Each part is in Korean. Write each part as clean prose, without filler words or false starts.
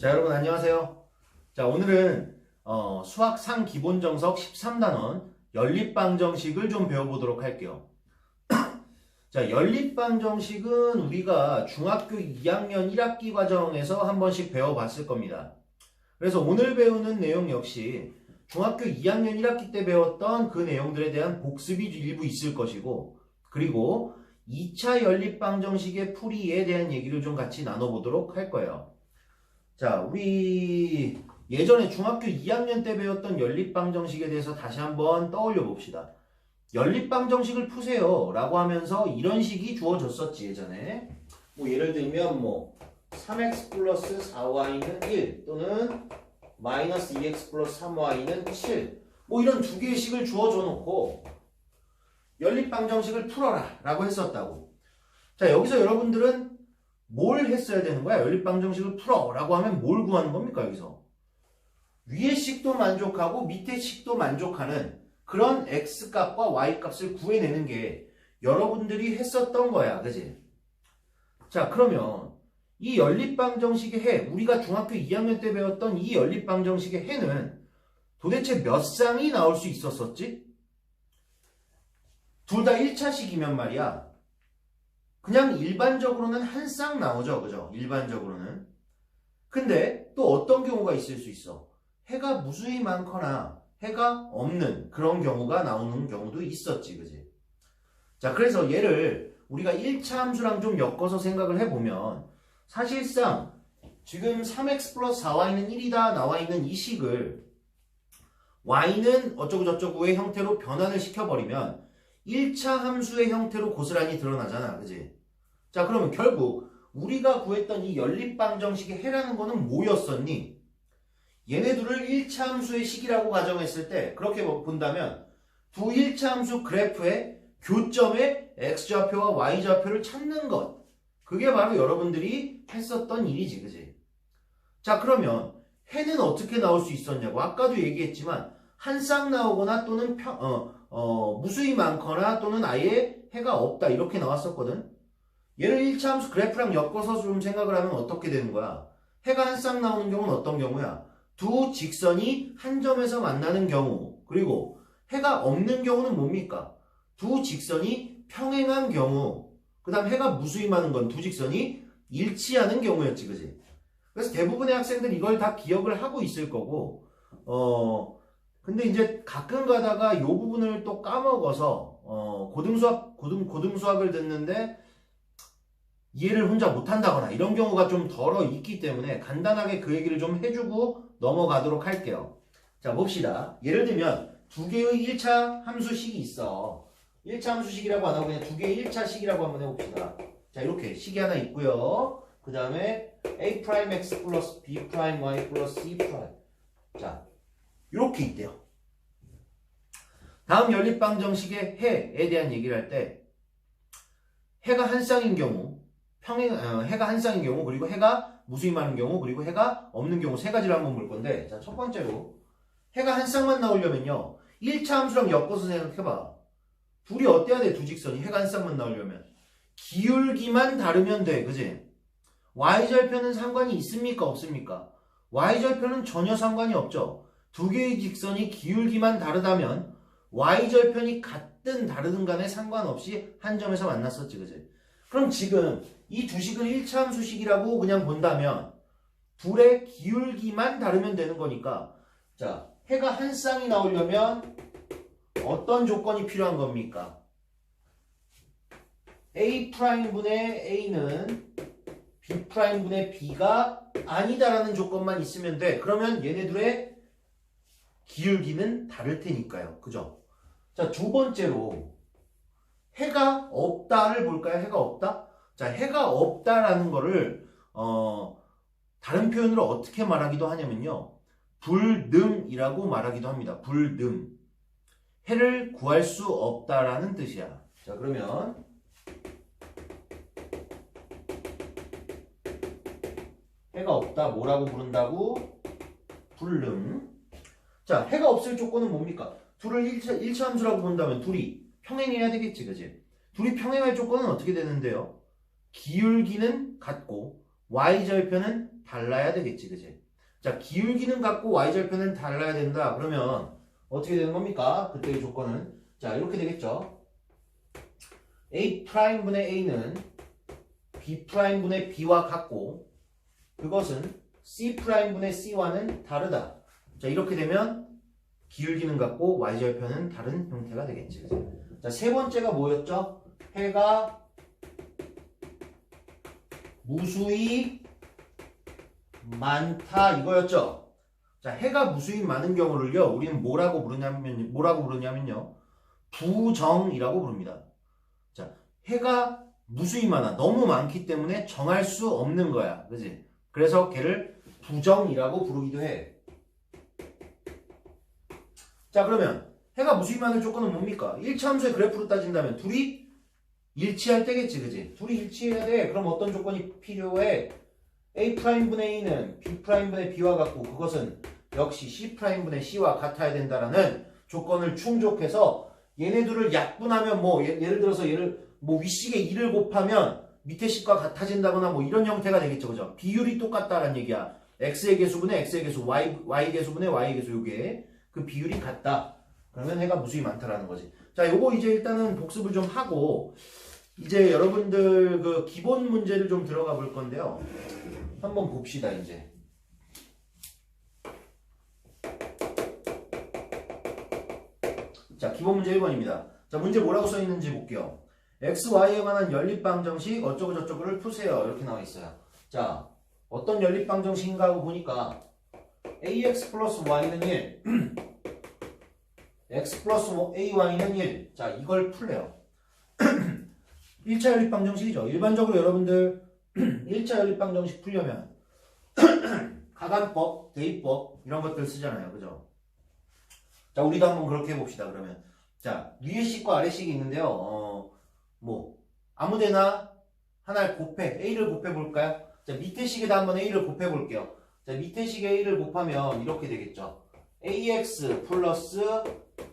자, 여러분 안녕하세요. 자, 오늘은 수학 상기본정석 13단원 연립방정식을 좀 배워보도록 할게요. 자, 연립방정식은 우리가 중학교 2학년 1학기 과정에서 한 번씩 배워봤을 겁니다. 그래서 오늘 배우는 내용 역시 중학교 2학년 1학기 때 배웠던 그 내용들에 대한 복습이 일부 있을 것이고, 그리고 2차 연립방정식의 풀이에 대한 얘기를 좀 같이 나눠보도록 할 거예요. 자, 우리 예전에 중학교 2학년 때 배웠던 연립방정식에 대해서 다시 한번 떠올려 봅시다. 연립방정식을 푸세요 라고 하면서 이런 식이 주어졌었지, 예전에. 뭐 예를 들면 3x 플러스 4y는 1 또는 마이너스 2x 플러스 3y는 7 뭐 이런 두 개의 식을 주어줘 놓고 연립방정식을 풀어라 라고 했었다고. 자, 여기서 여러분들은 뭘 했어야 되는 거야? 연립방정식을 풀어 라고 하면 뭘 구하는 겁니까? 여기서 위의 식도 만족하고 밑의 식도 만족하는 그런 x값과 y값을 구해내는 게 여러분들이 했었던 거야, 그지? 자, 그러면 이 연립방정식의 해, 우리가 중학교 2학년 때 배웠던 이 연립방정식의 해는 도대체 몇 쌍이 나올 수 있었었지? 둘 다 1차식이면 말이야, 그냥 일반적으로는 한 쌍 나오죠, 그죠? 일반적으로는. 근데 또 어떤 경우가 있을 수 있어? 해가 무수히 많거나 해가 없는 그런 경우가 나오는 경우도 있었지, 그지? 자, 그래서 얘를 우리가 1차 함수랑 좀 엮어서 생각을 해보면 사실상 지금 3x 플러스 4y는 1이다 나와 있는 이 식을 y는 어쩌고저쩌고의 형태로 변환을 시켜버리면 1차 함수의 형태로 고스란히 드러나잖아, 그지? 자, 그러면 결국 우리가 구했던 이 연립방정식의 해라는 거는 뭐였었니? 얘네들을 1차 함수의 식이라고 가정했을 때 그렇게 본다면 두 1차 함수 그래프의 교점의 x좌표와 y좌표를 찾는 것, 그게 바로 여러분들이 했었던 일이지, 그지? 자, 그러면 해는 어떻게 나올 수 있었냐고. 아까도 얘기했지만 한 쌍 나오거나 또는 무수히 많거나 또는 아예 해가 없다 이렇게 나왔었거든. 얘를 1차 함수 그래프랑 엮어서 좀 생각을 하면 어떻게 되는 거야? 해가 한 쌍 나오는 경우는 어떤 경우야? 두 직선이 한 점에서 만나는 경우, 그리고 해가 없는 경우는 뭡니까? 두 직선이 평행한 경우, 그 다음 해가 무수히 많은 건 두 직선이 일치하는 경우였지, 그지? 그래서 대부분의 학생들이 이걸 다 기억을 하고 있을 거고, 근데 이제 가끔 가다가 이 부분을 또 까먹어서 고등수학을 듣는데 이해를 혼자 못한다거나 이런 경우가 좀 덜어 있기 때문에 간단하게 그 얘기를 좀 해주고 넘어가도록 할게요. 자, 봅시다. 예를 들면 두 개의 1차 함수식이 있어. 1차 함수식이라고 안 하고 그냥 두 개의 1차식이라고 한번 해봅시다. 자, 이렇게 식이 하나 있고요. 그 다음에 a'x 플러스 b'y 플러스 c'. 자, 이렇게 있대요. 다음 연립방정식의 해에 대한 얘기를 할 때 해가 한 쌍인 경우, 해가 한 쌍인 경우, 그리고 해가 무수히 많은 경우, 그리고 해가 없는 경우 세 가지를 한번 볼 건데, 자, 첫 번째로 해가 한 쌍만 나오려면요 1차 함수랑 엮어서 생각해봐. 둘이 어때야 돼? 두 직선이 해가 한 쌍만 나오려면 기울기만 다르면 돼, 그지? y절편은 상관이 있습니까? 없습니까? y절편은 전혀 상관이 없죠. 두 개의 직선이 기울기만 다르다면 y절편이 같든 다르든 간에 상관없이 한 점에서 만났었지, 그지? 그럼 지금 이 두 식을 1차 함수식이라고 그냥 본다면 둘의 기울기만 다르면 되는 거니까, 자, 해가 한 쌍이 나오려면 어떤 조건이 필요한 겁니까? A'분의 A는 B'분의 B가 아니다라는 조건만 있으면 돼. 그러면 얘네들의 기울기는 다를 테니까요. 그죠? 자, 두 번째로 해가 없다를 볼까요? 해가 없다? 자, 해가 없다라는 거를 다른 표현으로 어떻게 말하기도 하냐면요, 불능이라고 말하기도 합니다. 불능. 해를 구할 수 없다라는 뜻이야. 자, 그러면 해가 없다 뭐라고 부른다고? 불능. 자, 해가 없을 조건은 뭡니까? 둘을 1차 함수라고 본다면 둘이 평행해야 되겠지, 그지? 둘이 평행할 조건은 어떻게 되는데요? 기울기는 같고 y절편은 달라야 되겠지, 그지? 자, 기울기는 같고 y절편은 달라야 된다. 그러면 어떻게 되는 겁니까? 그때의 조건은 자, 이렇게 되겠죠. A'분의 A는 B'분의 B와 같고 그것은 C'분의 C와는 다르다. 자, 이렇게 되면 기울기는 같고 y절편은 다른 형태가 되겠지. 그죠? 자, 세 번째가 뭐였죠? 해가 무수히 많다 이거였죠. 자, 해가 무수히 많은 경우를요, 우리는 뭐라고 부르냐면요, 부정이라고 부릅니다. 자, 해가 무수히 많아. 너무 많기 때문에 정할 수 없는 거야. 그지? 그래서 걔를 부정이라고 부르기도 해. 자, 그러면 해가 무수히 많은 조건은 뭡니까? 1차 함수의 그래프로 따진다면 둘이 일치할 때겠지, 그지? 둘이 일치해야 돼. 그럼 어떤 조건이 필요해? A'분의 A는 B'분의 B와 같고 그것은 역시 C'분의 C와 같아야 된다라는 조건을 충족해서 얘네들을 약분하면 뭐 예를 들어서 얘를 뭐 윗식에 2를 곱하면 밑에 식과 같아진다거나 뭐 이런 형태가 되겠죠, 그죠? 비율이 똑같다라는 얘기야. x의 개수분의 x의 개수, y 개수분의 y의 개수, 요게 그 비율이 같다. 그러면 해가 무수히 많다라는 거지. 자, 요거 이제 일단은 복습을 좀 하고 이제 여러분들 그 기본 문제를 좀 들어가 볼 건데요. 한번 봅시다, 이제. 자, 기본 문제 1번입니다. 자, 문제 뭐라고 써 있는지 볼게요. x, y에 관한 연립방정식 어쩌고 저쩌고를 푸세요. 이렇게 나와 있어요. 자, 어떤 연립방정식인가 하고 보니까 ax 플러스 y는 1, x 플러스 ay는 1. 자, 이걸 풀래요. 1차 연립방정식이죠. 일반적으로 여러분들 1차 연립방정식 풀려면 가간법, 대입법 이런 것들 쓰잖아요. 그죠? 자, 우리도 한번 그렇게 해봅시다. 그러면 자, 위에 식과 아래 식이 있는데요. 뭐 아무데나 하나를 곱해, a를 곱해볼까요? 자, 밑에 식에다 한번 a를 곱해볼게요. 자, 밑에 식에 a를 곱하면 이렇게 되겠죠. ax 플러스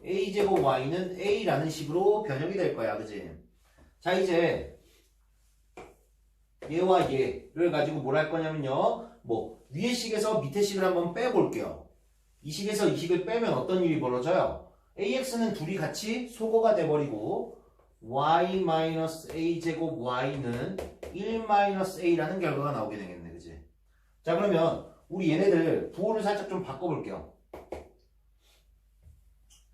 a제곱 y는 a라는 식으로 변형이 될 거야. 그지? 자, 이제 얘와 얘를 가지고 뭘 할 거냐면요, 뭐 위에 식에서 밑에 식을 한번 빼볼게요. 이 식에서 이 식을 빼면 어떤 일이 벌어져요? ax는 둘이 같이 소거가 돼버리고 y-a제곱 y는 1-a라는 결과가 나오게 되겠네. 그지? 자, 그러면 우리 얘네들 부호를 살짝 좀 바꿔볼게요.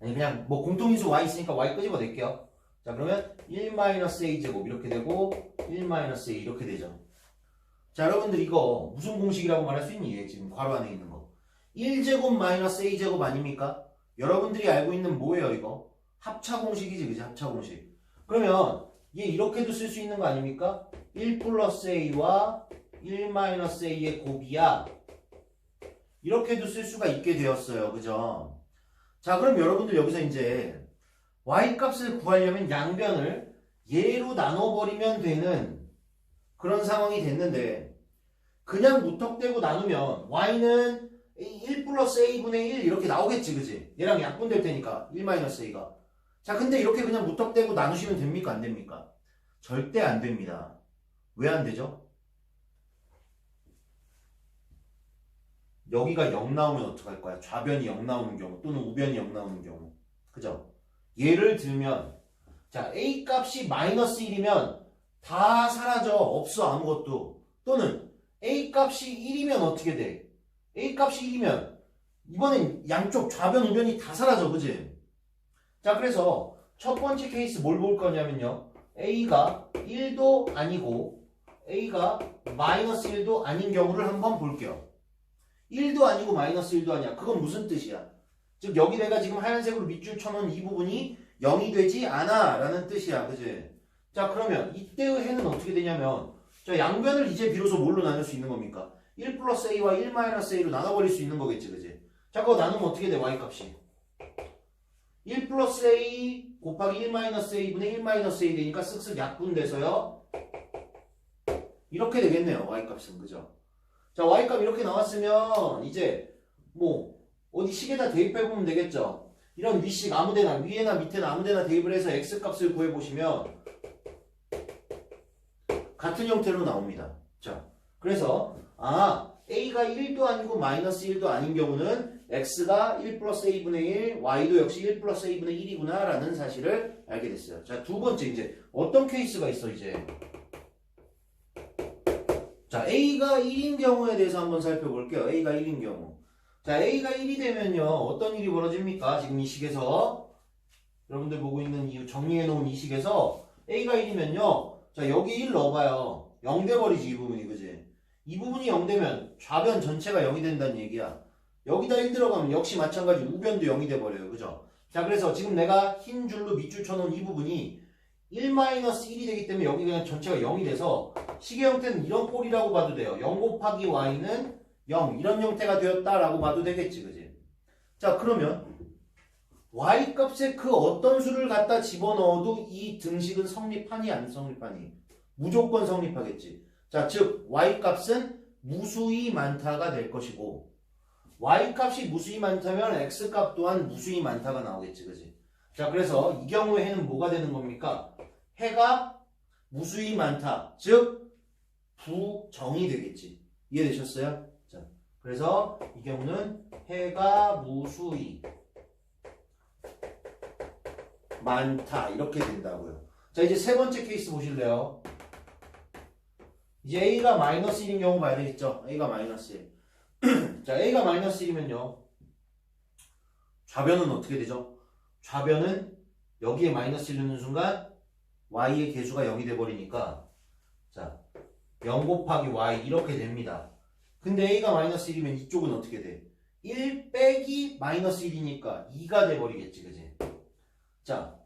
아니, 그냥 뭐 공통인수 y 있으니까 y 끄집어낼게요. 자, 그러면 1-a제곱 이렇게 되고 1-a 이렇게 되죠. 자, 여러분들 이거 무슨 공식이라고 말할 수 있니? 얘 지금 괄호 안에 있는 거 1제곱 a제곱 아닙니까? 여러분들이 알고 있는 뭐예요 이거? 합차 공식이지, 그지? 합차 공식. 그러면 얘 이렇게도 쓸 수 있는 거 아닙니까? 1 플러스 a와 1-a의 곱이야. 이렇게도 쓸 수가 있게 되었어요. 그죠? 자, 그럼 여러분들 여기서 이제 y값을 구하려면 양변을 얘로 나눠버리면 되는 그런 상황이 됐는데 그냥 무턱대고 나누면 y는 1 플러스 a분의 1 이렇게 나오겠지, 그지? 얘랑 약분될 테니까 1-a가. 자, 근데 이렇게 그냥 무턱대고 나누시면 됩니까? 안 됩니까? 절대 안 됩니다. 왜 안 되죠? 여기가 0 나오면 어떡할 거야? 좌변이 0 나오는 경우 또는 우변이 0 나오는 경우. 그죠? 예를 들면 자, a 값이 마이너스 1이면 다 사라져. 없어, 아무것도. 또는 a 값이 1이면 어떻게 돼? a 값이 1이면 이번엔 양쪽 좌변 우변이 다 사라져. 그지? 자, 그래서 첫 번째 케이스 뭘 볼 거냐면요, a가 1도 아니고 a가 마이너스 1도 아닌 경우를 한번 볼게요. 1도 아니고 마이너스 1도 아니야. 그건 무슨 뜻이야? 즉 여기 내가 지금 하얀색으로 밑줄 쳐놓은 이 부분이 0이 되지 않아 라는 뜻이야. 그지? 자, 그러면 이때의 해는 어떻게 되냐면 자, 양변을 이제 비로소 뭘로 나눌 수 있는 겁니까? 1 플러스 a와 1-a로 나눠버릴 수 있는 거겠지. 그지? 자, 그거 나누면 어떻게 돼? y값이 1 플러스 a 곱하기 1-a분의 1-a 되니까 쓱쓱 약분돼서요 이렇게 되겠네요. y값은. 그죠? 자, y값 이렇게 나왔으면 이제 뭐 어디 식에다 대입해보면 되겠죠. 이런 위식 아무데나 위에나 밑에나 아무데나 대입을 해서 x값을 구해보시면 같은 형태로 나옵니다. 자, 그래서 a가 1도 아니고 마이너스 1도 아닌 경우는 x가 1 플러스 a분의 1, y도 역시 1 플러스 a분의 1이구나 라는 사실을 알게 됐어요. 자, 두 번째 이제 어떤 케이스가 있어 이제. 자, a가 1인 경우에 대해서 한번 살펴볼게요. a가 1인 경우. 자, a가 1이 되면요. 어떤 일이 벌어집니까? 지금 이 식에서 여러분들 보고 있는 이 정리해 놓은 이 식에서 a가 1이면요. 자, 여기 1 넣어봐요. 0 돼버리지 이 부분이, 그지? 이 부분이 0 되면 좌변 전체가 0이 된다는 얘기야. 여기다 1 들어가면 역시 마찬가지 우변도 0이 돼버려요. 그죠? 자, 그래서 지금 내가 흰 줄로 밑줄 쳐놓은 이 부분이 1-1이 되기 때문에 여기 그냥 전체가 0이 돼서 식의 형태는 이런 꼴이라고 봐도 돼요. 0 곱하기 y는 0 이런 형태가 되었다라고 봐도 되겠지, 그지? 자, 그러면 y 값에 그 어떤 수를 갖다 집어넣어도 이 등식은 성립하니 안 성립하니? 무조건 성립하겠지. 자, 즉 y 값은 무수히 많다가 될 것이고 y 값이 무수히 많다면 x 값 또한 무수히 많다가 나오겠지, 그지? 자, 그래서 이 경우에 해는 뭐가 되는 겁니까? 해가 무수히 많다, 즉 부정이 되겠지. 이해되셨어요? 자, 그래서 이 경우는 해가 무수히 많다 이렇게 된다고요. 자, 이제 세 번째 케이스 보실래요? 이제 a가 마이너스 1인 경우 봐야 되겠죠? a가 마이너스 1. 자, a가 마이너스 1이면요. 좌변은 어떻게 되죠? 좌변은 여기에 마이너스 1 넣는 순간 y의 개수가 0이 돼버리니까 자, 0 곱하기 y 이렇게 됩니다. 근데 a가 마이너스 1이면 이쪽은 어떻게 돼? 1 빼기 마이너스 1이니까 2가 돼버리겠지, 그지? 자,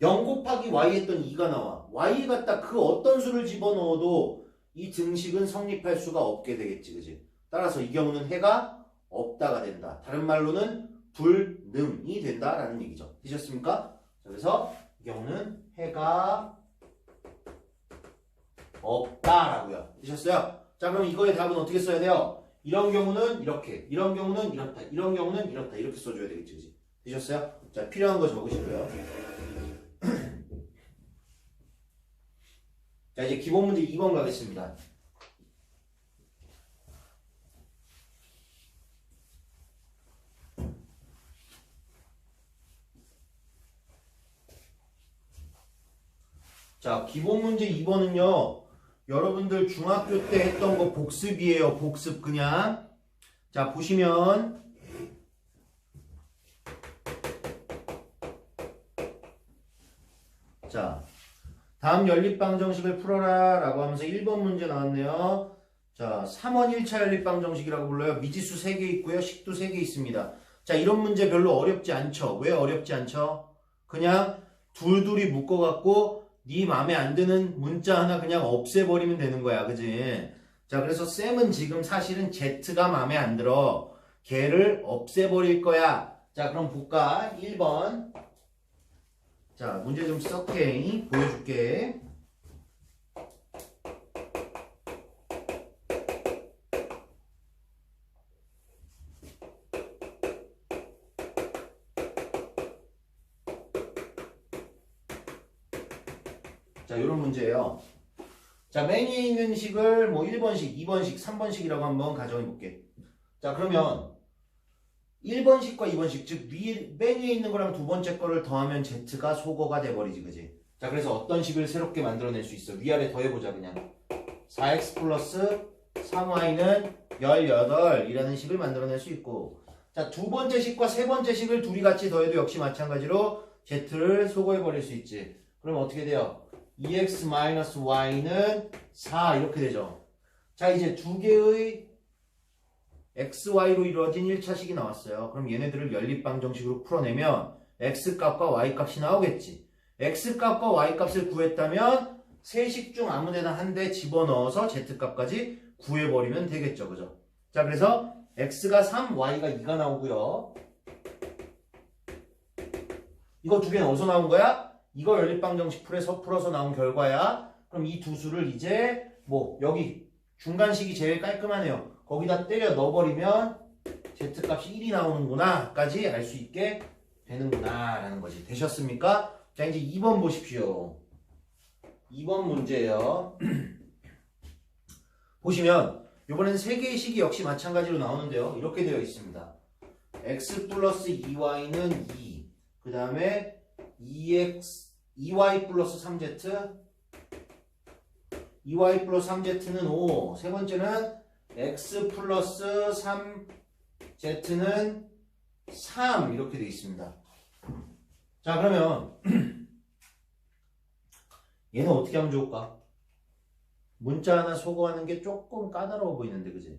0 곱하기 y 했더니 2가 나와. y에 갖다 그 어떤 수를 집어넣어도 이 등식은 성립할 수가 없게 되겠지, 그지? 따라서 이 경우는 해가 없다가 된다. 다른 말로는 불능이 된다라는 얘기죠. 되셨습니까? 그래서 이 경우는 해가 없다라고요. 되셨어요? 자, 그럼 이거의 답은 어떻게 써야 돼요? 이런 경우는 이렇게, 이런 경우는 이렇다, 이런 경우는 이렇다 이렇게 써줘야 되겠지, 그지? 되셨어요? 자, 필요한 거 적으시고요. 자, 이제 기본 문제 2번 가겠습니다. 자, 기본 문제 2번은요. 여러분들 중학교 때 했던 거 복습이에요. 복습 그냥. 자, 보시면 자, 다음 연립방정식을 풀어라 라고 하면서 1번 문제 나왔네요. 자, 3원 1차 연립방정식이라고 불러요. 미지수 3개 있고요. 식도 3개 있습니다. 자, 이런 문제 별로 어렵지 않죠. 왜 어렵지 않죠? 그냥 둘둘이 묶어갖고 네 맘에 안 드는 문자 하나 그냥 없애버리면 되는 거야. 그지? 자, 그래서 쌤은 지금 사실은 Z가 맘에 안 들어. 걔를 없애버릴 거야. 자, 그럼 볼까? 1번. 자, 문제 좀 썩게 보여줄게. 자, 요런 문제예요. 자, 맨 위에 있는 식을 뭐 1번식, 2번식, 3번식이라고 한번 가정해 볼게. 자, 그러면 1번식과 2번식, 즉 맨 위에 있는 거랑 두 번째 거를 더하면 Z가 소거가 돼버리지, 그지? 자, 그래서 어떤 식을 새롭게 만들어낼 수 있어? 위아래 더해보자, 그냥. 4x 플러스 3y는 18이라는 식을 만들어낼 수 있고, 자, 두 번째 식과 세 번째 식을 둘이 같이 더해도 역시 마찬가지로 Z를 소거해버릴 수 있지. 그럼 어떻게 돼요? 2x-y는 4 이렇게 되죠. 자, 이제 두 개의 xy로 이루어진 1차식이 나왔어요. 그럼 얘네들을 연립방정식으로 풀어내면 x값과 y값이 나오겠지. x값과 y값을 구했다면 세 식 중 아무데나 한 대 집어넣어서 z값까지 구해버리면 되겠죠. 그죠? 자, 그래서 x가 3, y가 2가 나오고요. 이거 두 개는 어디서 나온 거야? 이거 연립방정식 풀어서 나온 결과야. 그럼 이 두 수를 이제 뭐 여기 중간식이 제일 깔끔하네요. 거기다 때려 넣어버리면 z값이 1이 나오는구나 까지 알 수 있게 되는구나 라는 거지. 되셨습니까? 자, 이제 2번 보십시오. 2번 문제예요. 보시면 이번엔 세 개의 식이 역시 마찬가지로 나오는데요. 이렇게 되어 있습니다. x 플러스 2y는 2, 그 다음에 2y 플러스 3z, 2y 플러스 3z는 5, 세 번째는 x 플러스 3z는 3 이렇게 되어 있습니다. 자, 그러면 얘는 어떻게 하면 좋을까? 문자 하나 소거하는 게 조금 까다로워 보이는데, 그지?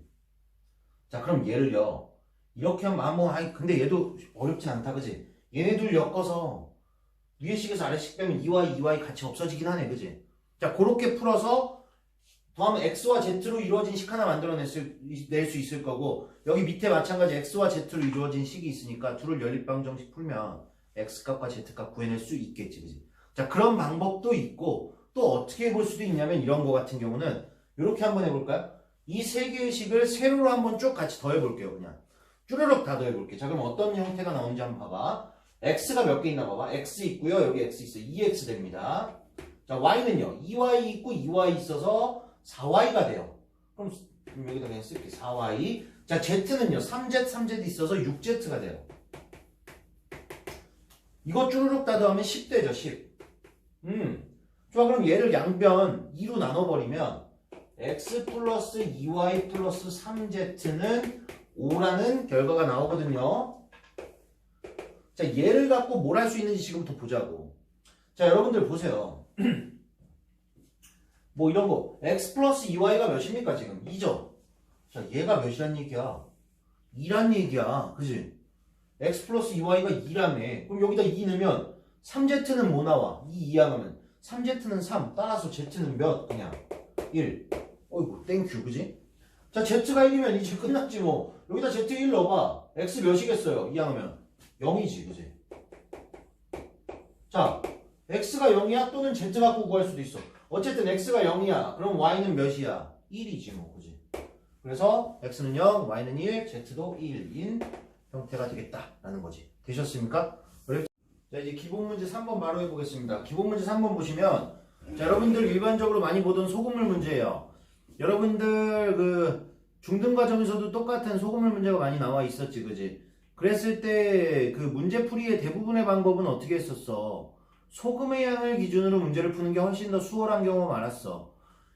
자, 그럼 얘를요, 이렇게 하면, 근데 얘도 어렵진 않다, 그지? 얘네 둘 엮어서 위에 식에서 아래 식 빼면 2y 같이 없어지긴 하네, 그지? 자, 그렇게 풀어서 더하면 x와 z로 이루어진 식 하나 만들어낼 수 있을 거고, 여기 밑에 마찬가지 x와 z로 이루어진 식이 있으니까 둘을 연립방정식 풀면 x값과 z값 구해낼 수 있겠지, 그지? 자, 그런 방법도 있고, 또 어떻게 해볼 수도 있냐면 이런 거 같은 경우는 이렇게 한번 해볼까요? 이 세 개의 식을 세로로 한번 쭉 같이 더해볼게요. 그냥 쭈르륵 다 더해볼게요. 자, 그럼 어떤 형태가 나오는지 한번 봐봐. x가 몇 개 있나 봐봐. x 있고요. 여기 x 있어요. 2x 됩니다. 자, y는요. 2y 있고 2y 있어서 4y가 돼요. 그럼 여기다 그냥 쓸게. 4y. 자, z는요. 3z 있어서 6z가 돼요. 이거 쭈르륵 다 더하면 10 되죠. 10. 좋아, 그럼 얘를 양변 2로 나눠버리면 x 플러스 2y 플러스 3z는 5라는 결과가 나오거든요. 자, 얘를 갖고 뭘 할 수 있는지 지금부터 보자고. 자, 여러분들 보세요. 뭐 이런 거 x 플러스 2y가 몇입니까? 지금 2죠. 자, 얘가 몇이란 얘기야? 2란 얘기야. 그지? x 플러스 2y가 2라며. 그럼 여기다 2 넣으면 3z는 뭐 나와? 2 이항하면 3z는 3, 따라서 z는 몇? 그냥 1. 어이구 땡큐, 그지? 자, z가 1이면 이제 끝났지 뭐. 여기다 z 1 넣어봐. x 몇이겠어요? 이항하면 0이지, 그지? 자, x가 0이야? 또는 z 갖고 구할 수도 있어. 어쨌든 x가 0이야. 그럼 y는 몇이야? 1이지 뭐, 그지? 그래서 x는 0, y는 1, z도 1인 형태가 되겠다라는 거지. 되셨습니까? 자, 이제 기본 문제 3번 바로 해보겠습니다. 기본 문제 3번 보시면, 자, 여러분들 일반적으로 많이 보던 소금물 문제예요. 여러분들 그 중등과정에서도 똑같은 소금물 문제가 많이 나와 있었지, 그지? 그랬을 때 그 문제풀이의 대부분의 방법은 어떻게 했었어? 소금의 양을 기준으로 문제를 푸는 게 훨씬 더 수월한 경우가 많았어.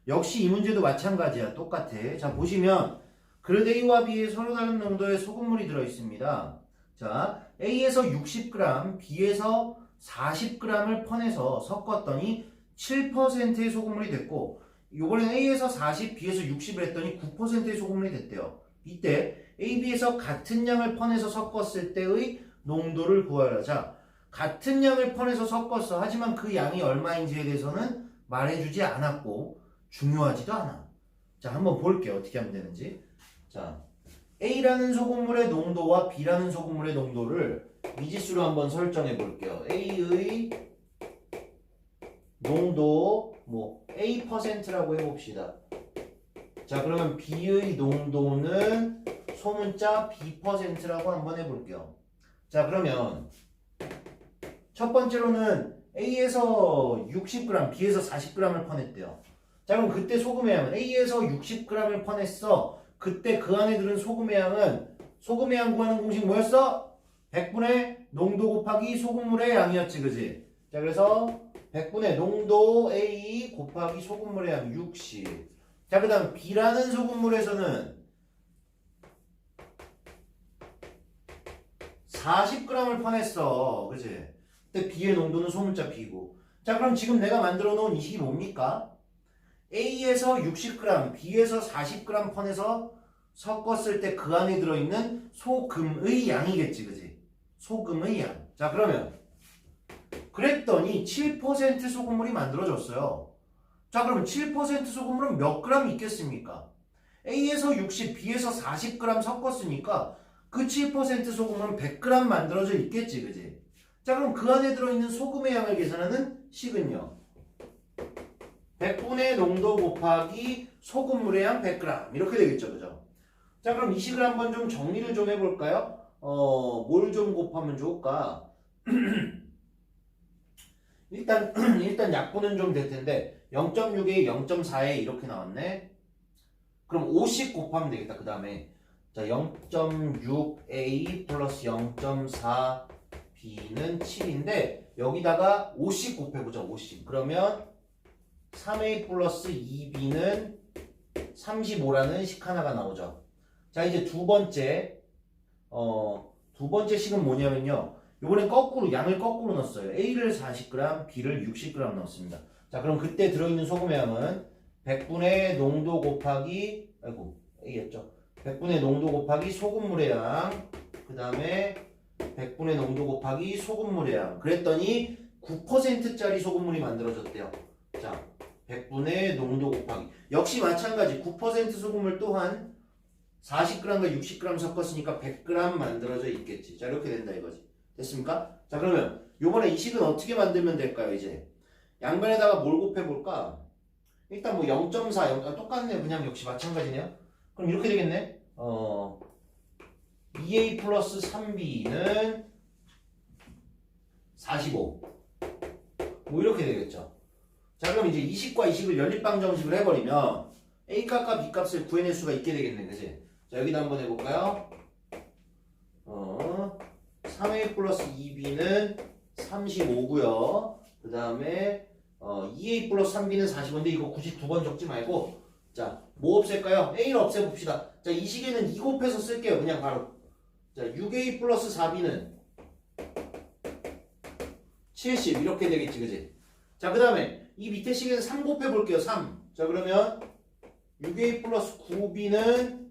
역시 이 문제도 마찬가지야. 똑같아. 자, 보시면 그릇 A와 B에 서로 다른 농도의 소금물이 들어있습니다. 자, A에서 60g, B에서 40g을 퍼내서 섞었더니 7%의 소금물이 됐고, 요번엔 A에서 40, B에서 60을 했더니 9%의 소금물이 됐대요. 이때 A, B에서 같은 양을 퍼내서 섞었을 때의 농도를 구하라. 자, 같은 양을 퍼내서 섞었어. 하지만 그 양이 얼마인지에 대해서는 말해주지 않았고 중요하지도 않아. 자, 한번 볼게요. 어떻게 하면 되는지. 자, A라는 소금물의 농도와 B라는 소금물의 농도를 미지수로 한번 설정해 볼게요. A의 농도 뭐 A%라고 해봅시다. 자, 그러면 B의 농도는 소문자 B%라고 한번 해볼게요. 자, 그러면 첫 번째로는 A에서 60g, B에서 40g을 퍼냈대요. 자, 그럼 그때 소금의 양은 A에서 60g을 퍼냈어. 그때 그 안에 들은 소금의 양 구하는 공식 뭐였어? 100분의 농도 곱하기 소금물의 양이었지, 그지? 자, 그래서 100분의 농도 A 곱하기 소금물의 양 60. 자, 그 다음 B라는 소금물에서는 40g을 퍼냈어, 그지? 그때 B의 농도는 소문자 B고. 자, 그럼 지금 내가 만들어 놓은 이 식이 뭡니까? A에서 60g, B에서 40g 퍼내서 섞었을 때 그 안에 들어있는 소금의 양이겠지, 그지? 소금의 양. 자, 그러면 그랬더니 7% 소금물이 만들어졌어요. 자, 그러면 7% 소금물은 몇 그램 있겠습니까? A에서 60, B에서 40g 섞었으니까 그 7% 소금은 100g 만들어져 있겠지, 그지? 자, 그럼 그 안에 들어있는 소금의 양을 계산하는 식은요, 100분의 농도 곱하기 소금물의 양 100g 이렇게 되겠죠, 그죠? 자, 그럼 이 식을 한번 좀 정리를 좀 해볼까요? 뭘 좀 곱하면 좋을까? 일단 약분은 좀 될 텐데 0.6에 0.4에 이렇게 나왔네. 그럼 50 곱하면 되겠다. 그 다음에 자 0.6a 플러스 0.4b는 7인데 여기다가 50 곱해보자. 50. 그러면 3a 플러스 2b는 35라는 식 하나가 나오죠. 자 이제 두 번째 식은 뭐냐면요. 이번엔 거꾸로 양을 거꾸로 넣었어요. A를 40g, B를 60g 넣었습니다. 자 그럼 그때 들어있는 소금의 양은 100분의 농도 곱하기 A였죠. 100분의 농도 곱하기 소금물의 양, 그 다음에 100분의 농도 곱하기 소금물의 양. 그랬더니 9%짜리 소금물이 만들어졌대요. 자 100분의 농도 곱하기 역시 마찬가지 9% 소금물 또한 40g과 60g 섞었으니까 100g 만들어져 있겠지. 자 이렇게 된다 이거지. 됐습니까? 자 그러면 요번에 이 식은 어떻게 만들면 될까요? 이제 양변에다가 뭘 곱해볼까? 일단 뭐 0.4 똑같네요. 그냥 역시 마찬가지네요. 그럼 이렇게 되겠네. 2a 플러스 3b는 45 뭐 이렇게 되겠죠. 자 그럼 이제 이 식과 이 식을 연립방정식을 해버리면 a 값과 b 값을 구해낼 수가 있게 되겠네. 그치? 자 여기다 한번 해볼까요? 3a 플러스 2b는 35고요. 그 다음에 2a 플러스 3b는 45인데 이거 굳이 두 번 적지 말고 자 뭐 없앨까요? a를 없애봅시다. 자 이 식에는 2 곱해서 쓸게요. 그냥 바로 자 6a 플러스 4b는 70 이렇게 되겠지. 그치? 자 그 다음에 이 밑에 식에는 3 곱해볼게요. 3. 자 그러면 6a 플러스 9b는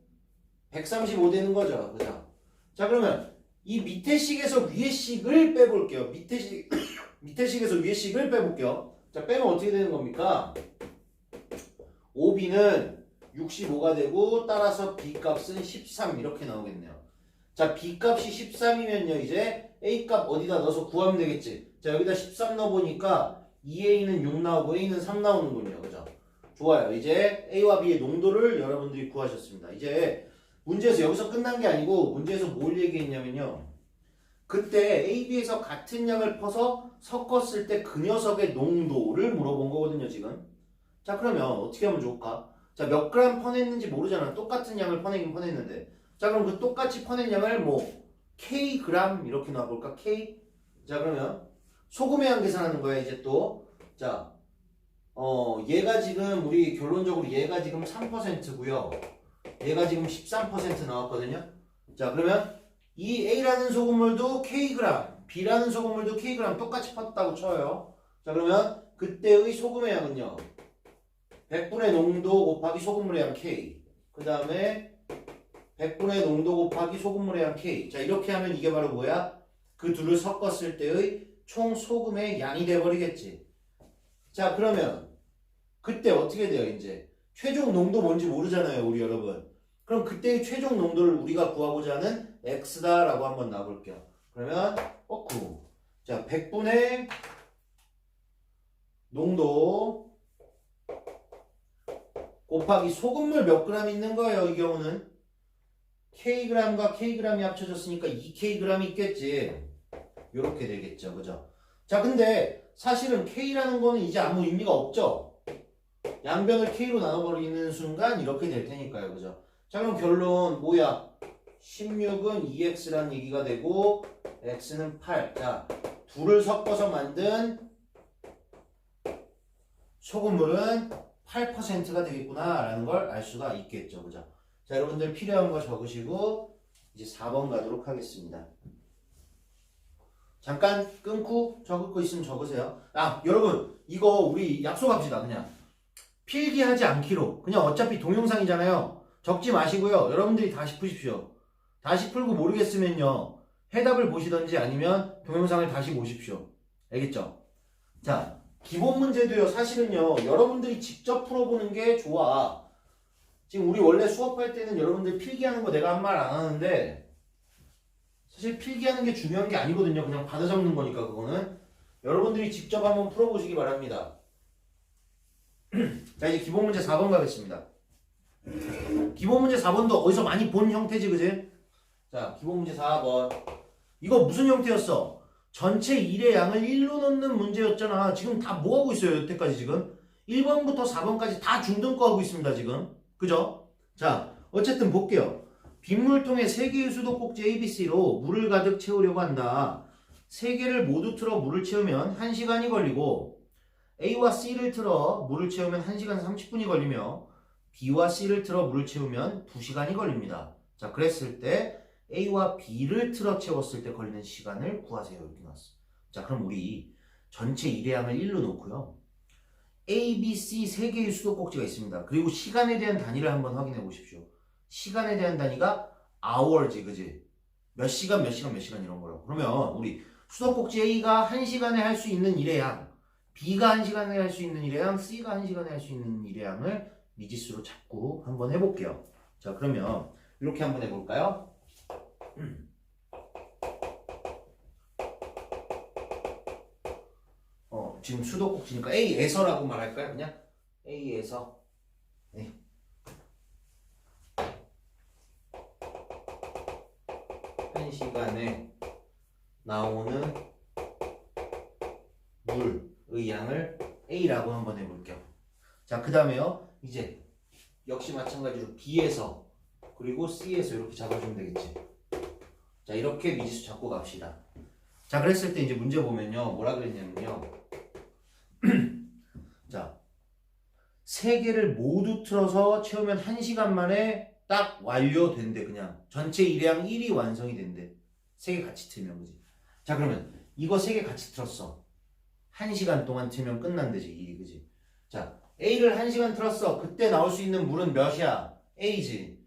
135 되는 거죠. 그죠? 자 그러면 이 밑에 식에서 위에 식을 빼볼게요. 밑에 식에서 위에 식을 빼볼게요. 자 빼면 어떻게 되는 겁니까? 5b는 65가 되고 따라서 b 값은 13 이렇게 나오겠네요. 자 b 값이 13이면요 이제 a 값 어디다 넣어서 구하면 되겠지. 자 여기다 13 넣어보니까 2a는 6 나오고 a는 3 나오는군요. 그죠? 좋아요. 이제 a와 b의 농도를 여러분들이 구하셨습니다. 이제 문제에서 여기서 끝난 게 아니고 문제에서 뭘 얘기했냐면요. 그때 A, B에서 같은 양을 퍼서 섞었을 때 그 녀석의 농도를 물어본 거거든요, 지금. 자, 그러면 어떻게 하면 좋을까? 자, 몇 그램 퍼냈는지 모르잖아. 똑같은 양을 퍼내긴 퍼냈는데. 자, 그럼 그 똑같이 퍼낸 양을 뭐 K 그램 이렇게 놔볼까? K. 자, 그러면 소금의 양 계산하는 거야, 이제 또. 자, 얘가 지금 우리 결론적으로 얘가 지금 3%고요. 얘가 지금 13% 나왔거든요. 자, 그러면 이 A라는 소금물도 Kg, B라는 소금물도 Kg 똑같이 팠다고 쳐요. 자, 그러면 그때의 소금의 양은요. 100분의 농도 곱하기 소금물의 양 K. 그 다음에 100분의 농도 곱하기 소금물의 양 K. 자, 이렇게 하면 이게 바로 뭐야? 그 둘을 섞었을 때의 총 소금의 양이 돼버리겠지. 자, 그러면 그때 어떻게 돼요, 이제? 최종 농도 뭔지 모르잖아요, 우리 여러분. 그럼 그때의 최종 농도를 우리가 구하고자 하는 x다라고 한번 놔볼게요. 그러면 9. 자, 100분의 농도 곱하기 소금물 몇 그램 있는 거예요, 이 경우는? kg과 kg이 합쳐졌으니까 2kg 있겠지. 요렇게 되겠죠, 그죠? 자, 근데 사실은 k라는 거는 이제 아무 의미가 없죠. 양변을 k로 나눠버리는 순간 이렇게 될 테니까요, 그죠? 자, 그럼 결론 뭐야? 16은 2x라는 얘기가 되고 x는 8. 자, 둘을 섞어서 만든 소금물은 8%가 되겠구나 라는 걸 알 수가 있겠죠, 그죠? 자, 여러분들 필요한 거 적으시고 이제 4번 가도록 하겠습니다. 잠깐 끊고 적을 거 있으면 적으세요. 아, 여러분 이거 우리 약속합시다. 그냥 필기하지 않기로. 그냥 어차피 동영상이잖아요. 적지 마시고요. 여러분들이 다시 푸십시오. 다시 풀고 모르겠으면요. 해답을 보시던지 아니면 동영상을 다시 보십시오. 알겠죠? 자, 기본 문제도요. 사실은요. 여러분들이 직접 풀어보는 게 좋아. 지금 우리 원래 수업할 때는 여러분들 필기하는 거 내가 한 말 안 하는데 사실 필기하는 게 중요한 게 아니거든요. 그냥 받아 적는 거니까 그거는. 여러분들이 직접 한번 풀어보시기 바랍니다. 자, 이제 기본 문제 4번 가겠습니다. 기본 문제 4번도 어디서 많이 본 형태지, 그지? 자, 기본 문제 4번. 이거 무슨 형태였어? 전체 1의 양을 1로 넣는 문제였잖아. 지금 다 뭐하고 있어요, 여태까지 지금? 1번부터 4번까지 다 중등거 하고 있습니다, 지금. 그죠? 자, 어쨌든 볼게요. 빗물통에 3개의 수도꼭지 ABC로 물을 가득 채우려고 한다. 3개를 모두 틀어 물을 채우면 1시간이 걸리고 A와 C를 틀어 물을 채우면 1시간 30분이 걸리며 B와 C를 틀어 물을 채우면 2시간이 걸립니다. 자, 그랬을 때 A와 B를 틀어 채웠을 때 걸리는 시간을 구하세요. 이렇게 나왔어. 자, 그럼 우리 전체 일회량을 1로 놓고요. A, B, C 3개의 수도꼭지가 있습니다. 그리고 시간에 대한 단위를 한번 확인해 보십시오. 시간에 대한 단위가 hours, 그지? 몇 시간, 몇 시간, 몇 시간 이런 거라고. 그러면 우리 수도꼭지 A가 1시간에 할 수 있는 일회량, B가 1시간에 할 수 있는 일회량, C가 1시간에 할 수 있는 일회량을 미지수로 잡고 한번 해볼게요. 자, 그러면 이렇게 한번 해볼까요? 지금 수도꼭지니까 A에서라고 말할까요? 그냥 A에서. 네. 한 시간에 나오는 물의 양을 A라고 한번 해볼게요. 자, 그 다음에요. 이제 역시 마찬가지로 B에서 그리고 C에서 이렇게 잡아주면 되겠지. 자, 이렇게 미지수 잡고 갑시다. 자, 그랬을 때 이제 문제 보면요. 뭐라 그랬냐면요. 자, 3개를 모두 틀어서 채우면 1시간 만에 딱 완료된대. 그냥 전체 일회량 1이 완성이 된대. 3개 같이 틀면, 그지? 자, 그러면 이거 3개 같이 틀었어. 1시간 동안 틀면 끝난대지, 일이, 그지? 자, A를 1시간 틀었어. 그때 나올 수 있는 물은 몇이야? A지.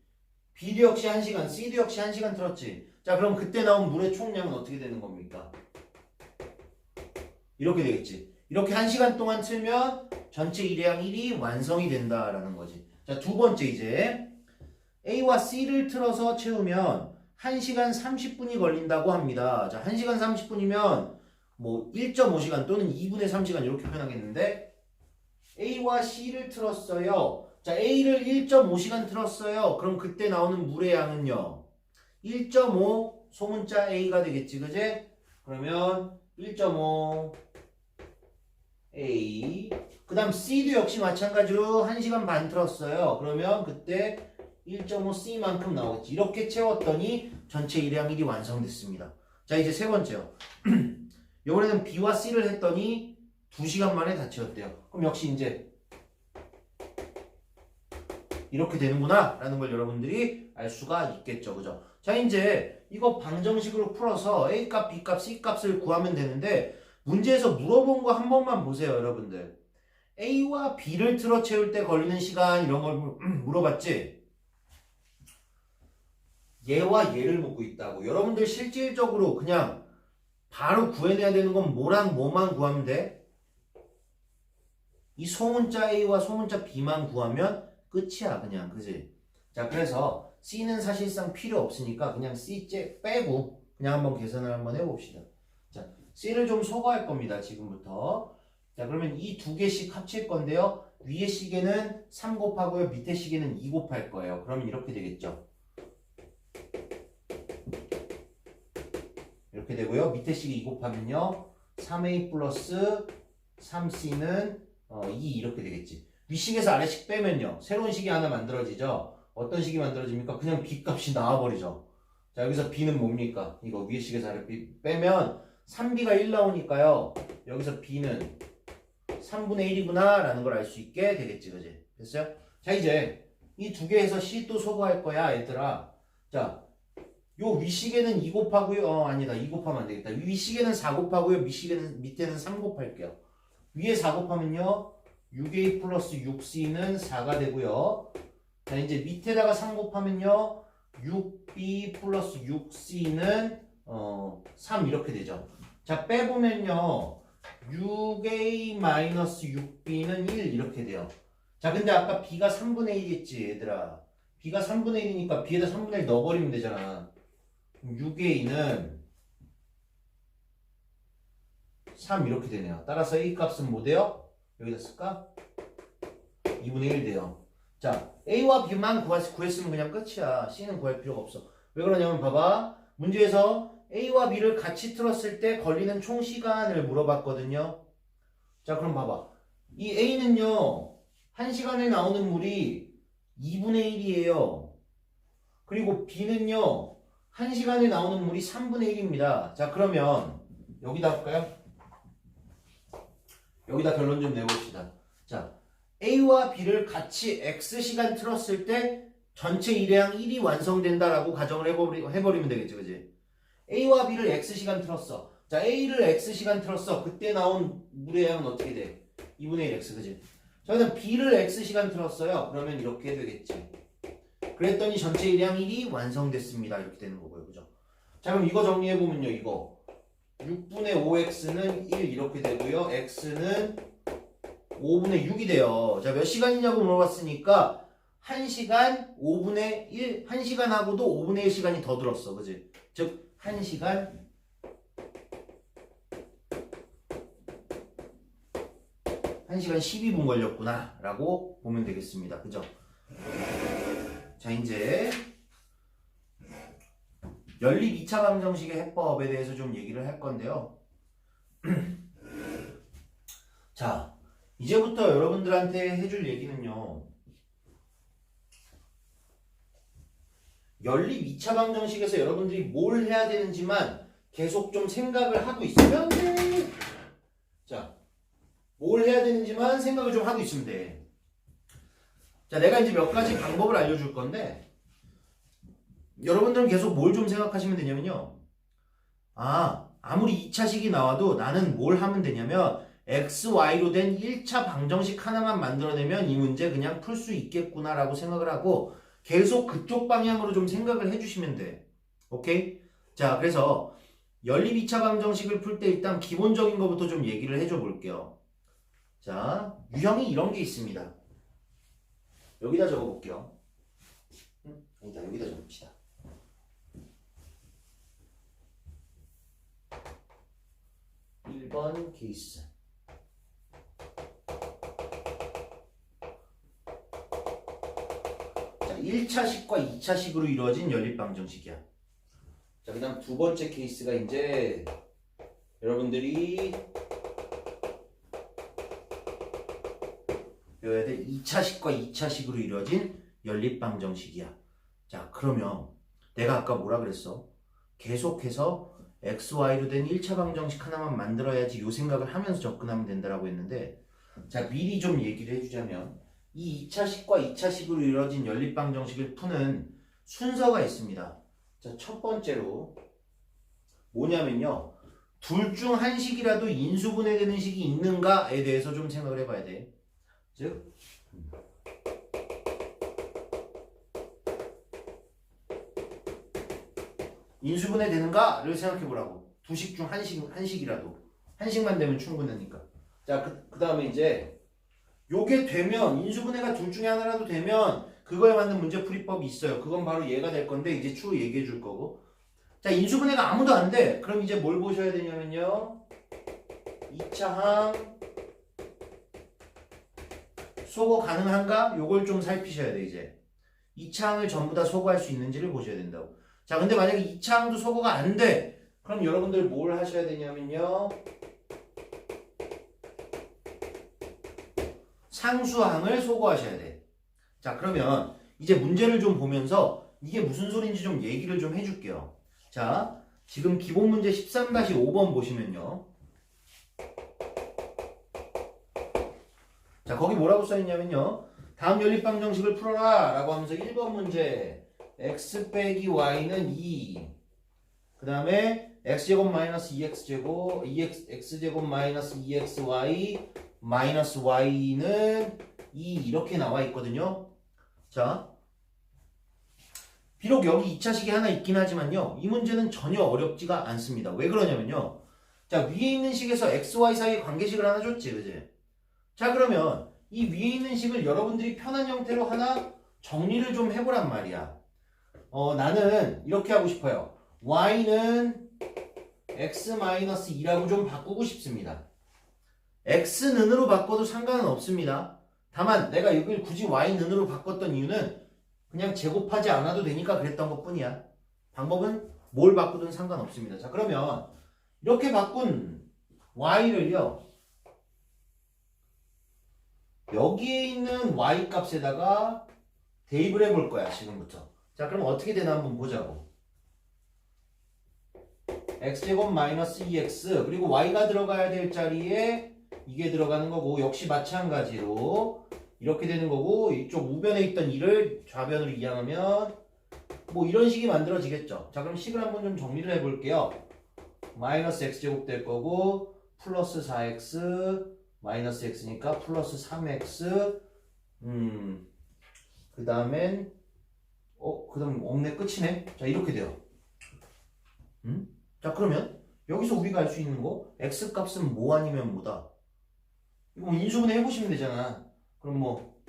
B도 역시 1시간, C도 역시 1시간 틀었지. 자, 그럼 그때 나온 물의 총량은 어떻게 되는 겁니까? 이렇게 되겠지. 이렇게 1시간 동안 틀면 전체 일회량 1이 완성이 된다라는 거지. 자, 두 번째 이제 A와 C를 틀어서 채우면 1시간 30분이 걸린다고 합니다. 자, 1시간 30분이면 뭐 1.5시간 또는 2분의 3시간 이렇게 표현하겠는데 A와 C를 틀었어요. 자, A를 1.5시간 틀었어요. 그럼 그때 나오는 물의 양은요. 1.5 소문자 A가 되겠지. 그지? 그러면 1.5 A 그 다음 C도 역시 마찬가지로 1시간 반 틀었어요. 그러면 그때 1.5 C만큼 나오겠지. 이렇게 채웠더니 전체 일회량 1이 완성됐습니다. 자, 이제 세 번째요. 이번에는 B와 C를 했더니 2시간 만에 다 채웠대요. 그럼 역시 이제 이렇게 되는구나 라는 걸 여러분들이 알 수가 있겠죠. 그죠? 자, 이제 이거 방정식으로 풀어서 A값, B값, C값을 구하면 되는데 문제에서 물어본 거 한 번만 보세요, 여러분들. A와 B를 틀어 채울 때 걸리는 시간 이런 걸 물어봤지? 얘와 얘를 묻고 있다고. 여러분들 실질적으로 그냥 바로 구해내야 되는 건 뭐랑 뭐만 구하면 돼? 이 소문자 A와 소문자 B만 구하면 끝이야, 그냥. 그지? 자, 그래서 C는 사실상 필요 없으니까 그냥 C 빼고 그냥 한번 계산을 한번 해봅시다. 자, C를 좀 소거할 겁니다, 지금부터. 자, 그러면 이 두 개씩 합칠 건데요. 위에 시계는 3 곱하고요. 밑에 시계는 2 곱할 거예요. 그러면 이렇게 되겠죠. 이렇게 되고요. 밑에 시계 2 곱하면요. 3A 플러스 3C는 2 이렇게 되겠지. 윗식에서 아래식 빼면요. 새로운 식이 하나 만들어지죠. 어떤 식이 만들어집니까? 그냥 B값이 나와버리죠. 자, 여기서 B는 뭡니까? 이거 위에 식에서 아래 빼면 3B가 1 나오니까요. 여기서 B는 3분의 1이구나 라는 걸 알 수 있게 되겠지. 그지? 됐어요? 자, 이제 이 두 개에서 C 또 소거할 거야, 얘들아. 자, 요 위시계는 2 곱하고요. 아니다. 2 곱하면 안 되겠다. 위시계는 4 곱하고요. 밑에는 3 곱할게요. 위에 4 곱하면요. 6A 플러스 6C는 4가 되고요. 자, 이제 밑에다가 3 곱하면요. 6B 플러스 6C는 3 이렇게 되죠. 자, 빼보면요. 6A 마이너스 6B는 1 이렇게 돼요. 자, 근데 아까 B가 3분의 1이겠지, 얘들아. B가 3분의 1이니까 B에다 3분의 1 넣어버리면 되잖아. 6A는 3 이렇게 되네요. 따라서 A 값은 뭐 돼요? 여기다 쓸까? 2분의 1 돼요. 자, A와 B만 구했으면 그냥 끝이야. C는 구할 필요가 없어. 왜 그러냐면 봐봐. 문제에서 A와 B를 같이 틀었을 때 걸리는 총 시간을 물어봤거든요. 자, 그럼 봐봐. 이 A는요. 1시간에 나오는 물이 2분의 1이에요. 그리고 B는요. 1시간에 나오는 물이 3분의 1입니다. 자, 그러면 여기다 할까요? 여기다 결론 좀 내봅시다. 자, A와 B를 같이 X시간 틀었을 때 전체 일회량 1이 완성된다라고 가정을 해버리면 되겠지, 그지? A와 B를 X시간 틀었어. 자, A를 X시간 틀었어. 그때 나온 물의 양은 어떻게 돼? 2분의 1 X, 그지? 저희는 B를 X시간 틀었어요. 그러면 이렇게 되겠지. 그랬더니 전체 일량 1이 완성됐습니다. 이렇게 되는 거고요. 그죠? 자, 그럼 이거 정리해보면요. 이거 6분의 5x는 1 이렇게 되고요. x는 5분의 6이 돼요. 자, 몇 시간이냐고 물어봤으니까 1시간 5분의 1, 1시간하고도 5분의 1시간이 더 들었어. 그지? 즉 1시간 1시간 12분 걸렸구나 라고 보면 되겠습니다. 그죠? 자, 이제 연립 2차 방정식의 해법에 대해서 좀 얘기를 할 건데요. 자, 이제부터 여러분들한테 해줄 얘기는요. 연립 2차 방정식에서 여러분들이 뭘 해야 되는지만 계속 좀 생각을 하고 있으면 돼. 자, 뭘 해야 되는지만 생각을 좀 하고 있으면 돼. 자, 내가 이제 몇 가지 방법을 알려줄 건데 여러분들은 계속 뭘 좀 생각하시면 되냐면요. 아무리 2차식이 나와도 나는 뭘 하면 되냐면 x, y로 된 1차 방정식 하나만 만들어내면 이 문제 그냥 풀 수 있겠구나 라고 생각을 하고 계속 그쪽 방향으로 좀 생각을 해주시면 돼. 오케이? 자, 그래서 연립 2차 방정식을 풀 때 일단 기본적인 것부터 좀 얘기를 해줘 볼게요. 자, 유형이 이런 게 있습니다. 여기다 적어볼게요. 아니다, 여기다 적읍시다. (1번) 케이스. 자, 1차식과 2차식으로 이루어진 연립방정식이야. 자, 그 다음 두 번째 케이스가 이제 여러분들이 배워야 될 2차식과 2차식으로 이루어진 연립방정식이야. 자, 그러면 내가 아까 뭐라 그랬어? 계속해서 XY로 된 1차 방정식 하나만 만들어야지 요 생각을 하면서 접근하면 된다라고 했는데, 자, 미리 좀 얘기를 해주자면 이 2차식과 2차식으로 이루어진 연립방정식을 푸는 순서가 있습니다. 자, 첫 번째로 뭐냐면요. 둘 중 한 식이라도 인수분해되는 식이 있는가에 대해서 좀 생각을 해봐야 돼. 즉 인수분해 되는가를 생각해 보라고. 두 식 중 한 식이라도 한 식만 되면 충분하니까. 자, 그 다음에 이제 요게 되면 인수분해가 둘 중에 하나라도 되면 그거에 맞는 문제풀이법이 있어요. 그건 바로 얘가 될 건데 이제 추후 얘기해 줄 거고. 자, 인수분해가 아무도 안 돼. 그럼 이제 뭘 보셔야 되냐면요. 2차 항 소거 가능한가? 요걸 좀 살피셔야 돼. 이제 2차 항을 전부 다 소거할 수 있는지를 보셔야 된다고. 자, 근데 만약에 2차 항도 소거가 안 돼. 그럼 여러분들 뭘 하셔야 되냐면요. 상수항을 소거하셔야 돼. 자, 그러면 이제 문제를 좀 보면서 이게 무슨 소린지 좀 얘기를 좀 해줄게요. 자, 지금 기본 문제 13-5번 보시면요. 자, 거기 뭐라고 써있냐면요. 다음 연립방정식을 풀어라 라고 하면서 1번 문제 x 빼기 y는 2. 그 다음에 x제곱 마이너스 2x제곱 x제곱 마이너스 2xy 마이너스 y는 2 이렇게 나와 있거든요. 자, 비록 여기 2차식이 하나 있긴 하지만요. 이 문제는 전혀 어렵지가 않습니다. 왜 그러냐면요. 자, 위에 있는 식에서 xy 사이에 관계식을 하나 줬지, 그지? 자, 그러면 이 위에 있는 식을 여러분들이 편한 형태로 하나 정리를 좀 해보란 말이야. 나는 이렇게 하고 싶어요. y는 x-2라고 좀 바꾸고 싶습니다. x는으로 바꿔도 상관은 없습니다. 다만 내가 여기를 굳이 y는으로 바꿨던 이유는 그냥 제곱하지 않아도 되니까 그랬던 것 뿐이야. 방법은 뭘 바꾸든 상관없습니다. 자, 그러면 이렇게 바꾼 y를요. 여기에 있는 y 값에다가 대입을 해볼 거야, 지금부터. 자, 그럼 어떻게 되나 한번 보자고. x제곱 마이너스 2x 그리고 y가 들어가야 될 자리에 이게 들어가는 거고 역시 마찬가지로 이렇게 되는 거고 이쪽 우변에 있던 2를 좌변으로 이항하면 뭐 이런 식이 만들어지겠죠. 자, 그럼 식을 한번 좀 정리를 해볼게요. 마이너스 x제곱 될 거고 플러스 4x 마이너스 x니까 플러스 3x 그 다음엔 그 다음 없네. 끝이네. 자, 이렇게 돼요. 자, 그러면 여기서 우리가 알 수 있는 거 x 값은 뭐 아니면 뭐다. 이거 뭐 인수분해 해보시면 되잖아. 그럼 뭐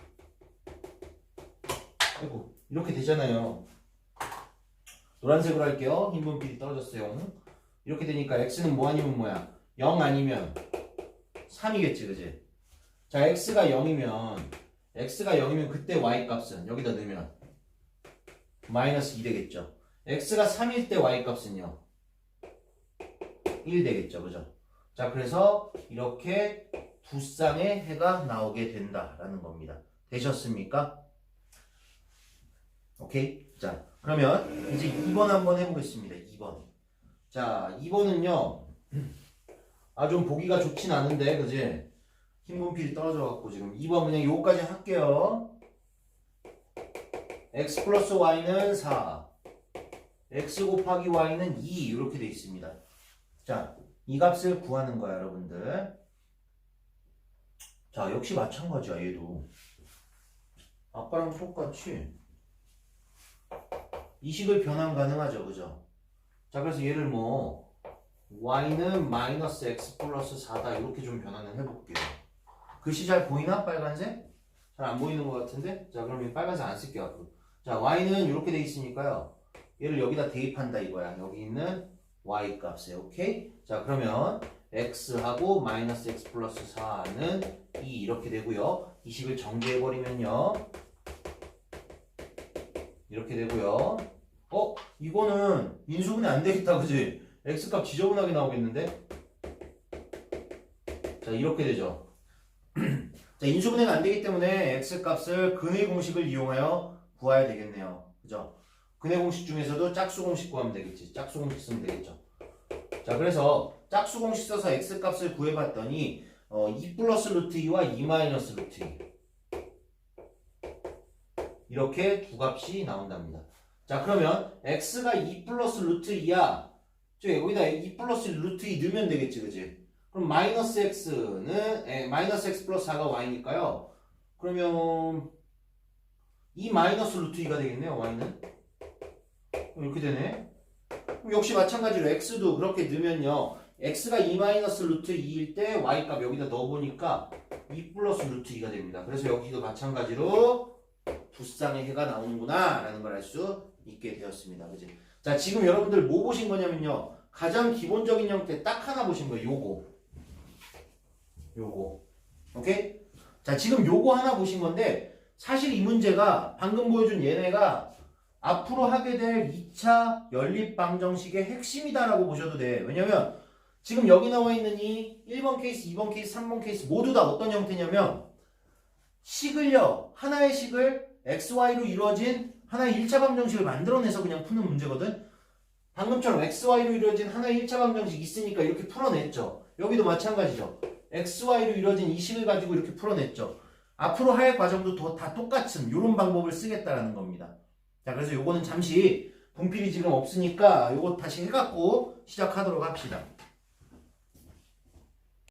아이고 이렇게 되잖아요. 노란색으로 할게요. 흰 분필이 떨어졌어요. 이렇게 되니까 x는 뭐 아니면 뭐야? 0 아니면 3이겠지, 그지? 자, x가 0이면 그때 y 값은 여기다 넣으면 마이너스 2 되겠죠. x가 3일 때 y 값은요 1 되겠죠, 그죠? 자, 그래서 이렇게 두 쌍의 해가 나오게 된다라는 겁니다. 되셨습니까? 오케이? 자, 그러면 이제 2번 한번 해보겠습니다. 2번. 자, 2번은요. 좀 보기가 좋진 않은데, 그지? 흰 분필이 떨어져갖고 지금 2번 그냥 요거까지 할게요. x 플러스 y는 4, x 곱하기 y는 2 이렇게 돼 있습니다. 자, 이 값을 구하는 거야, 여러분들. 자, 역시 마찬가지야, 얘도. 아까랑 똑같이 이 식을 변환 가능하죠, 그죠? 자, 그래서 얘를 뭐 y는 마이너스 x 플러스 4다 이렇게 좀 변환을 해볼게요. 글씨 잘 보이나? 빨간색? 잘 안 보이는 것 같은데? 자, 그럼 이 빨간색 안 쓸게요, 앞으로. 자, y는 이렇게 돼 있으니까요. 얘를 여기다 대입한다 이거야. 여기 있는 y 값에, 오케이? 자, 그러면 x하고 마이너스 x 플러스 4는 2 이렇게 되고요. 이 식을 정리해버리면요. 이렇게 되고요. 이거는 인수분해 안 되겠다, 그지? x값 지저분하게 나오겠는데? 자, 이렇게 되죠. 자, 인수분해가 안 되기 때문에 x값을 근의 공식을 이용하여 구해야 되겠네요. 그죠? 근의 공식 중에서도 짝수 공식 구하면 되겠지. 짝수 공식 쓰면 되겠죠. 자, 그래서 짝수 공식 써서 x값을 구해봤더니 2 플러스 루트 2와 2 마이너스 루트 2 이렇게 두 값이 나온답니다. 자, 그러면 x가 2 플러스 루트 2야. 여기다 2 플러스 루트 2 넣으면 되겠지, 그지? 그럼 마이너스 x는 마이너스 x 플러스 4가 y니까요. 그러면 2 마이너스 루트 2가 되겠네요, y는. 이렇게 되네. 그럼 역시 마찬가지로 x도 그렇게 넣으면요. x가 2 마이너스 루트 2일 때 y 값 여기다 넣어보니까 2 플러스 루트 2가 됩니다. 그래서 여기도 마찬가지로 두 쌍의 해가 나오는구나 라는 걸 알 수 있게 되었습니다. 그치? 자, 지금 여러분들 뭐 보신 거냐면요. 가장 기본적인 형태 딱 하나 보신 거예요. 요거. 오케이? 자, 지금 요거 하나 보신 건데 사실 이 문제가 방금 보여준 얘네가 앞으로 하게 될 2차 연립방정식의 핵심이다라고 보셔도 돼. 왜냐면 지금 여기 나와 있는 이 1번 케이스, 2번 케이스, 3번 케이스 모두 다 어떤 형태냐면 하나의 식을 xy로 이루어진 하나의 1차 방정식을 만들어내서 그냥 푸는 문제거든. 방금처럼 xy로 이루어진 하나의 1차 방정식 있으니까 이렇게 풀어냈죠. 여기도 마찬가지죠. xy로 이루어진 이 식을 가지고 이렇게 풀어냈죠. 앞으로 할 과정도 다 똑같은 이런 방법을 쓰겠다라는 겁니다. 자, 그래서 요거는 잠시 분필이 지금 없으니까 요거 다시 해갖고 시작하도록 합시다.